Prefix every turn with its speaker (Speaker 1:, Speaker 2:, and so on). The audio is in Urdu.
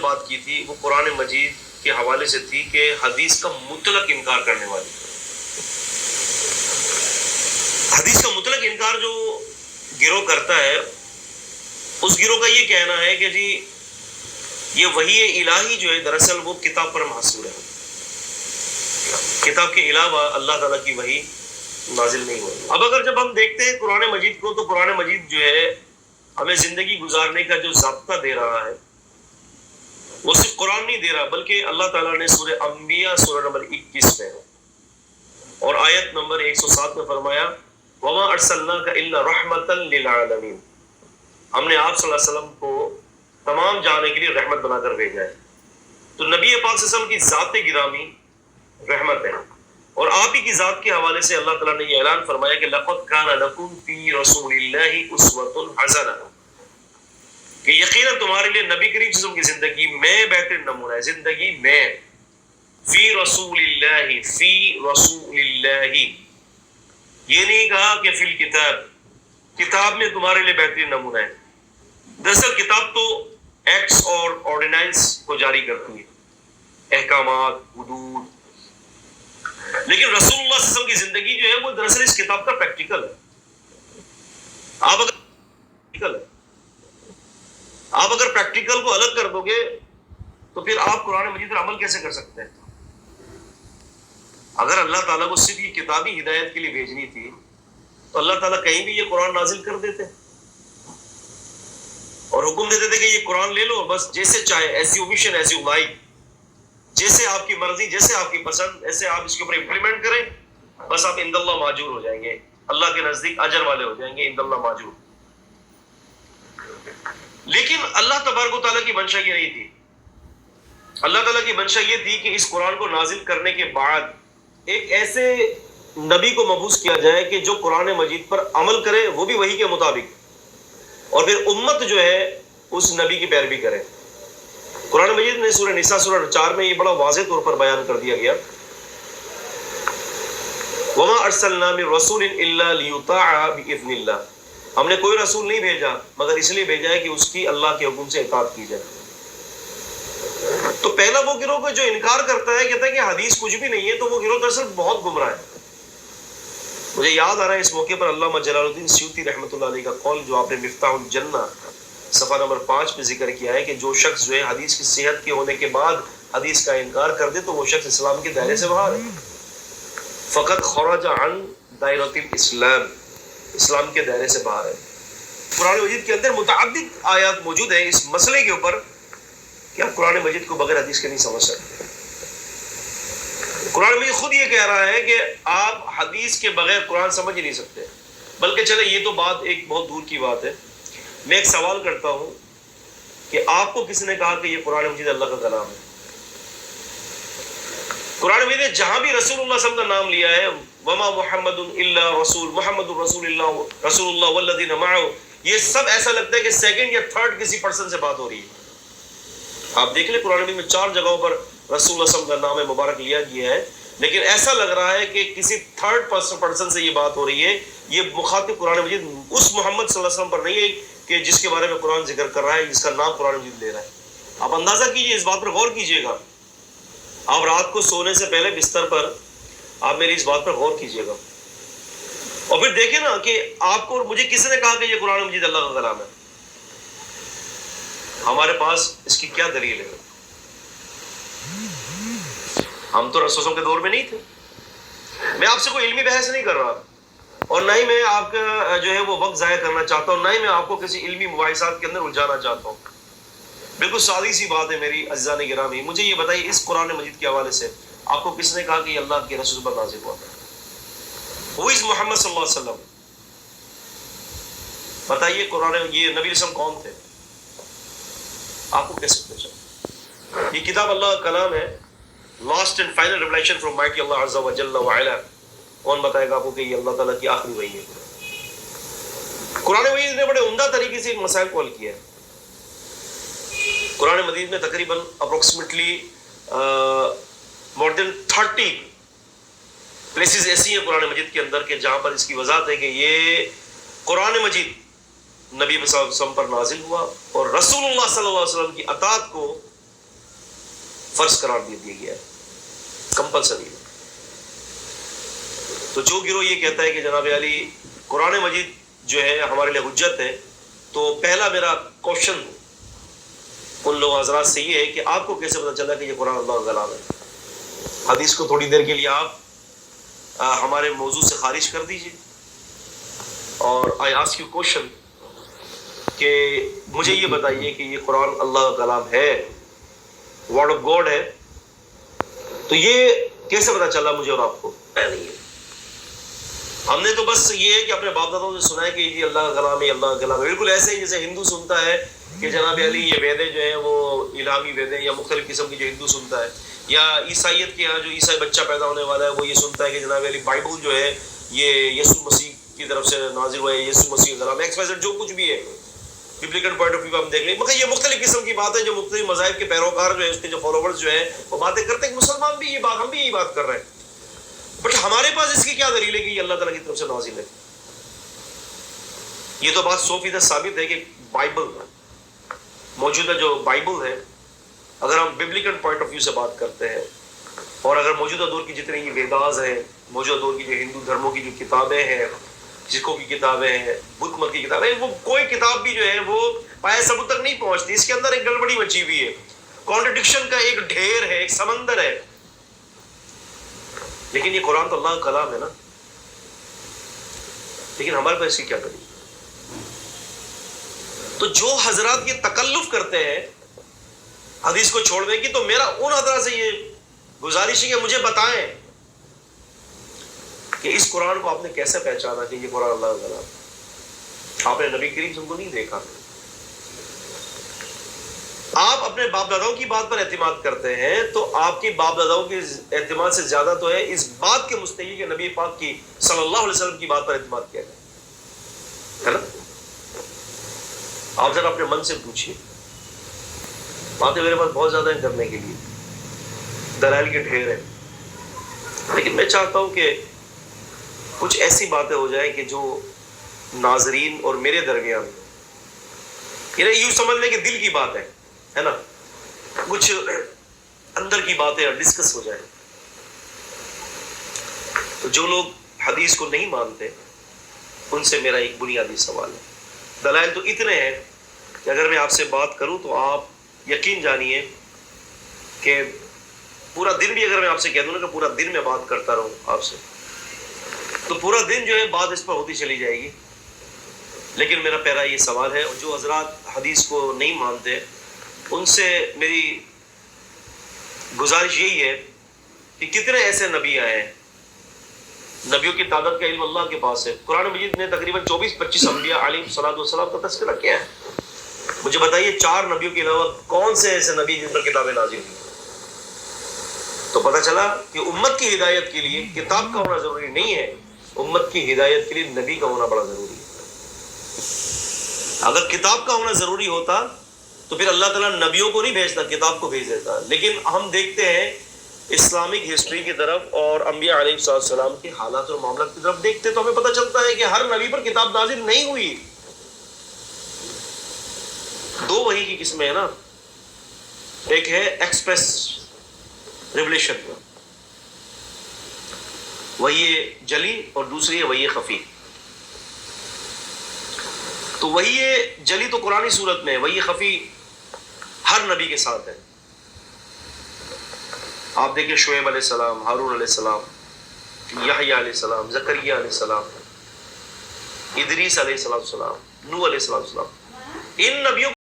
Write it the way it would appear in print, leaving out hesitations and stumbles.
Speaker 1: بات کی تھی وہ قرآن مجید کے حوالے سے تھی کہ حدیث کا مطلق انکار کرنے والی، حدیث کا مطلق انکار جو گروہ کرتا ہے اس گروہ کا یہ کہنا ہے کہ جی یہ وحی الہی جو ہے دراصل وہ کتاب پر محصور ہے، کتاب کے علاوہ اللہ تعالیٰ کی وحی نازل نہیں ہو رہی۔ اب اگر جب ہم دیکھتے ہیں قرآن مجید کو تو قرآن مجید جو ہے ہمیں زندگی گزارنے کا جو ضابطہ دے رہا ہے وہ صرف قرآن نہیں دے رہا بلکہ اللہ تعالیٰ نے سورہ انبیاء سورہ نمبر 21 میں اور آیت نمبر 107 میں فرمایا وَمَا أَرْسَلْنَاكَ إِلَّا رَحْمَةً لِلْعَالَمِينَ، ہم نے آپ صلی اللہ علیہ وسلم کو تمام جہاں کے لیے رحمت بنا کر بھیجا ہے۔ تو نبی پاک صلی اللہ علیہ وسلم کی ذات گرامی رحمت ہے، اور آپ ہی کی ذات کے حوالے سے اللہ تعالیٰ نے یہ اعلان فرمایا کہ لَقَدْ كَانَ لَكُمْ فِي رَسُولِ اللَّهِ أُسْوَةٌ حَسَنَةٌ، کہ یقیناً تمہارے لیے نبی کریم صلی اللہ علیہ وسلم کی زندگی میں بہترین نمونہ ہے، زندگی میں فی رسول اللہ، فی رسول اللہ، یہ نہیں کہا کہ فی الکتاب، کتاب میں تمہارے لیے بہترین نمونہ ہے۔ دراصل کتاب تو ایکٹس اور آرڈیننس کو جاری کرتی ہے، احکامات، حدود، لیکن رسول اللہ صلی اللہ علیہ وسلم کی زندگی جو ہے وہ دراصل اس کتاب کا پریکٹیکل ہے۔ آپ اگر پریکٹیکل کو الگ کر دو گے تو پھر آپ قرآن مجید پر عمل کیسے کر سکتے ہیں؟ اگر اللہ تعالیٰ کو صرف یہ کتابی ہدایت کے لیے بھیجنی تھی تو اللہ تعالیٰ کہیں بھی یہ قرآن نازل کر دیتے اور حکم دیتے تھے کہ یہ قرآن لے لو بس جیسے چاہے، as you wish and as you like, جیسے آپ کی مرضی، جیسے آپ کی پسند، ایسے آپ اس کے اوپر امپلیمنٹ کریں، بس آپ عند اللہ ماجور ہو جائیں گے، اللہ کے نزدیک اجر والے ہو جائیں گے، عند اللہ ماجور۔ لیکن اللہ تبارک و تعالیٰ کی منشا یہ نہیں تھی۔ اللہ تعالیٰ کی منشا یہ تھی کہ اس قرآن کو نازل کرنے کے بعد ایک ایسے نبی کو مبعوث کیا جائے کہ جو قرآن مجید پر عمل کرے، وہ بھی وحی کے مطابق، اور پھر امت جو ہے اس نبی کی پیروی کرے۔ قرآن مجید میں سورہ نساء سورہ 4 میں یہ بڑا واضح طور پر بیان کر دیا گیا وَمَا أَرْسَلْنَا مِن رَسُولٍ إِلَّا لِيُطَاعَ بِإِذْنِ اللَّهِ، ہم نے کوئی رسول نہیں بھیجا مگر اس لیے بھیجا ہے کہ اس کی اللہ کے حکم سے اطاعت کی جائے۔ تو پہلا وہ گروہ کو جو انکار کرتا ہے، کہتا ہے کہ حدیث کچھ بھی نہیں ہے، تو وہ گروہ دراصل بہت گمراہ ہے۔ مجھے یاد آ رہا ہے اس موقع پر علامہ جلال الدین سیوطی رحمۃ اللہ علیہ کا قول جو آپ نے مفتاح الجنہ صفحہ نمبر 5 پہ ذکر کیا ہے کہ جو شخص جو ہے حدیث کی صحت کے ہونے کے بعد حدیث کا انکار کر دے تو وہ شخص اسلام کے دائرے سے باہر ہے، فقط خرج عن دائرۃ الاسلام، اسلام کے دائرے سے باہر ہے۔ قرآن مجید کے اندر متعدد آیات موجود ہیں اس مسئلے کے اوپر کہ آپ قرآن مجید کو بغیر حدیث کے نہیں سمجھ سکتے۔ قرآن مجید خود یہ کہہ رہا ہے کہ آپ حدیث کے بغیر قرآن سمجھ ہی نہیں سکتے، بلکہ چلے یہ تو بات ایک بہت دور کی بات ہے۔ میں ایک سوال کرتا ہوں کہ آپ کو کس نے کہا کہ یہ قرآن مجید اللہ کا کلام ہے؟ قرآن مجید نے جہاں بھی رسول اللہ صلی اللہ علیہ وسلم کا نام لیا ہے، وما محمد الا رسول، محمد رسول اللہ والذین معہ، یہ سب ایسا لگتا ہے کہ سیکنڈ یا تھرڈ کسی پرسن سے بات ہو رہی ہے۔ آپ دیکھ لیں قرآن مجید میں 4 جگہوں پر رسول اللہ صلی اللہ علیہ وسلم کا نام مبارک لیا گیا ہے، لیکن ایسا لگ رہا ہے کہ کسی تھرڈ پرسن سے یہ بات ہو رہی ہے۔ یہ مخاطب قرآن مجید اس محمد صلی اللہ علیہ وسلم پر نہیں ہے کہ جس کے بارے میں قرآن ذکر کر رہا ہے، جس کا نام قرآن مجید لے رہا ہے۔ آپ اندازہ کیجئے، اس بات پر غور کیجئے گا۔ آپ رات کو سونے سے پہلے بستر پر آپ میری اس بات پر غور کیجئے گا، اور پھر دیکھیں نا کہ آپ کو مجھے کس نے کہا کہ یہ قرآن مجید اللہ کا کلام ہے؟ ہمارے پاس اس کی کیا دلیل ہے؟ ہم تو رسولوں کے دور میں نہیں تھے۔ میں آپ سے کوئی علمی بحث نہیں کر رہا، اور نہ ہی میں آپ کا جو ہے وہ وقت ضائع کرنا چاہتا ہوں، نہ ہی میں آپ کو کسی علمی مباحثات کے اندر الجھانا چاہتا ہوں۔ بالکل سادی سی بات ہے میری عزیزان گرامی، مجھے یہ بتائیے اس قرآن مجید کے حوالے سے آپ کو کس نے کہا کہ یہ اللہ کے رسول پر نازل ہوا تھا؟ Who is محمد صلی اللہ علیہ وسلم؟ بتائیے قرآن یہ نبی رسول کون تھے؟ آپ کو کیسے پتہ چلا؟ یہ کتاب اللہ کا کلام ہے، last and final revelation from mighty اللہ عز و جل وعلا۔ کون بتائے گا آپ کو کہ یہ اللہ تعالیٰ کی آخری وحی ہے؟ قرآن مجید نے بڑے عمدہ طریقے سے مسائل کو حل کیا ہے۔ قرآن مجید میں تقریباً اپروکسیمیٹلی مور دین 30 پلیسز ایسی ہیں قرآن مجید کے اندر کہ جہاں پر اس کی وضاحت ہے کہ یہ قرآن مجید نبی صلی اللہ علیہ وسلم پر نازل ہوا، اور رسول اللہ صلی اللہ علیہ وسلم کی اطاعت کو فرض قرار دے دیا گیا ہے، کمپلسری ہے۔ تو جو گروہ یہ کہتا ہے کہ جناب علی قرآن مجید جو ہے ہمارے لیے حجت ہے، تو پہلا میرا کوشچن ان لوگ حضرات سے یہ ہے کہ آپ کو کیسے پتہ چلا کہ یہ قرآن اللہ کا کلام ہے؟ حدیث کو تھوڑی دیر کے لیے آپ ہمارے موضوع سے خارج کر دیجیے، اور آئی آسک یو کوشچن کہ مجھے یہ بتائیے کہ یہ قرآن اللہ کا کلام ہے، ورڈ آف گاڈ ہے، تو یہ کیسے پتہ چلا مجھے اور آپ کو؟ نہیں ہے، ہم نے تو بس یہ ہے کہ اپنے باپ دادوں سے سنا ہے کہ یہ اللہ کا کلام ہے، اللہ کا کلام ہے، بالکل ایسے ہی جیسے ہندو سنتا ہے کہ جناب علی یہ ویدیں جو ہیں وہ الہامی ویدیں، یا مختلف قسم کی جو ہندو سنتا ہے، یا عیسائیت کے یہاں جو عیسائی بچہ پیدا ہونے والا ہے وہ یہ سنتا ہے کہ جناب علی بائبل جو ہے یہ یسوع مسیح کی طرف سے نازل ہوا ہے، یسوع مسیح کلام ایکس وائی زیڈ جو کچھ بھی ہے، ببلیکل پوائنٹ آف ویو ہم دیکھ لیں، مگر یہ مختلف قسم کی بات ہے جو مختلف مذاہب کے پیروکار جو ہے، اس کے جو فالوورز جو ہیں وہ باتیں کرتے ہیں، مسلمان بھی یہ بات، ہم بھی یہی بات کر رہے ہیں، بٹ ہمارے پاس اس کی کیا دلیل ہے کہ یہ اللہ تعالیٰ کی طرف سے نازل ہے؟ یہ تو بات 100% ثابت ہے کہ بائبل موجودہ جو بائبل ہے، اگر ہم ببلیکل پوائنٹ آف ویو سے بات کرتے ہیں، اور اگر موجودہ دور کی جتنے یہ ویداز ہیں، موجودہ دور کی جو ہندو دھرموں کی جو کتابیں ہیں، سکھوں کی کتابیں ہیں، بدھ مت کی کتابیں ہیں، وہ کوئی کتاب بھی جو ہے وہ پائے ثبوت تک نہیں پہنچتی، اس کے اندر ایک گڑبڑی مچی ہوئی ہے، کانٹرڈکشن کا ایک ڈھیر ہے، ایک سمندر ہے، لیکن یہ قرآن تو اللہ کا کلام ہے نا، لیکن ہمارے پاس اس کی کیا کریں؟ تو جو حضرات یہ تکلف کرتے ہیں حدیث کو چھوڑنے کی، تو میرا ان حضرات سے یہ گزارش ہے کہ مجھے بتائیں کہ اس قرآن کو آپ نے کیسے پہچانا کہ یہ قرآن اللہ کا کلام ہے؟ آپ نے نبی کریم صلی اللہ علیہ وسلم کو نہیں دیکھا، آپ اپنے باپ داداؤں کی بات پر اعتماد کرتے ہیں، تو آپ کے باپ داداؤں کے اعتماد سے زیادہ تو ہے اس بات کے مستحق کہ نبی پاک کی صلی اللہ علیہ وسلم کی بات پر اعتماد کیا جائے، ہے نا؟ آپ ذرا اپنے من سے پوچھیے، باتیں میرے پاس بہت زیادہ ہیں کرنے کے لیے، دلائل کے ڈھیر ہیں، لیکن میں چاہتا ہوں کہ کچھ ایسی باتیں ہو جائیں کہ جو ناظرین اور میرے درمیان، یعنی یوں سمجھ لیں کہ دل کی بات ہے نا، کچھ اندر کی باتیں ڈسکس ہو جائیں۔ تو جو لوگ حدیث کو نہیں مانتے ان سے میرا ایک بنیادی سوال ہے، دلائل تو اتنے ہیں کہ اگر میں آپ سے بات کروں تو آپ یقین جانیے کہ پورا دن بھی اگر میں آپ سے کہہ دوں نا کہ پورا دن میں بات کرتا رہوں آپ سے، تو پورا دن جو ہے بات اس پر ہوتی چلی جائے گی، لیکن میرا پہلا یہ سوال ہے، جو حضرات حدیث کو نہیں مانتے ان سے میری گزارش یہی ہے کہ کتنے ایسے نبی آئے ہیں، نبیوں کی تعداد کا علم اللہ کے پاس ہے، قرآن مجید نے تقریباً 24-25 انبیاء علیہ السلام کا تذکرہ کیا ہے، مجھے بتائیے 4 نبیوں کے علاوہ کون سے ایسے نبی جن پر کتابیں نازل ہوئی؟ تو پتہ چلا کہ امت کی ہدایت کے لیے کتاب کا ہونا ضروری نہیں ہے، امت کی ہدایت کے لیے نبی کا ہونا بڑا ضروری ہے۔ اگر کتاب کا ہونا ضروری ہوتا تو پھر اللہ تعالیٰ نبیوں کو نہیں بھیجتا، کتاب کو بھیج دیتا، لیکن ہم دیکھتے ہیں اسلامک ہسٹری کی طرف اور انبیاء علیہ السلام کے حالات اور معاملات کی طرف دیکھتے تو ہمیں پتہ چلتا ہے کہ ہر نبی پر کتاب نازل نہیں ہوئی۔ 2 وحی کی قسمیں ہیں نا، ایک ہے ایکسپریس ریولیشن، وحی جلی، اور دوسری ہے وحی خفی۔ تو وحی جلی تو قرآنی صورت میں ہے، وحی خفی ہر نبی کے ساتھ ہے۔ آپ دیکھیں شعیب علیہ السلام، ہارون علیہ السلام، یحییٰ علیہ السلام، زکریا علیہ السلام، ادریس علیہ السلام، نوح علیہ السلام، ان نبیوں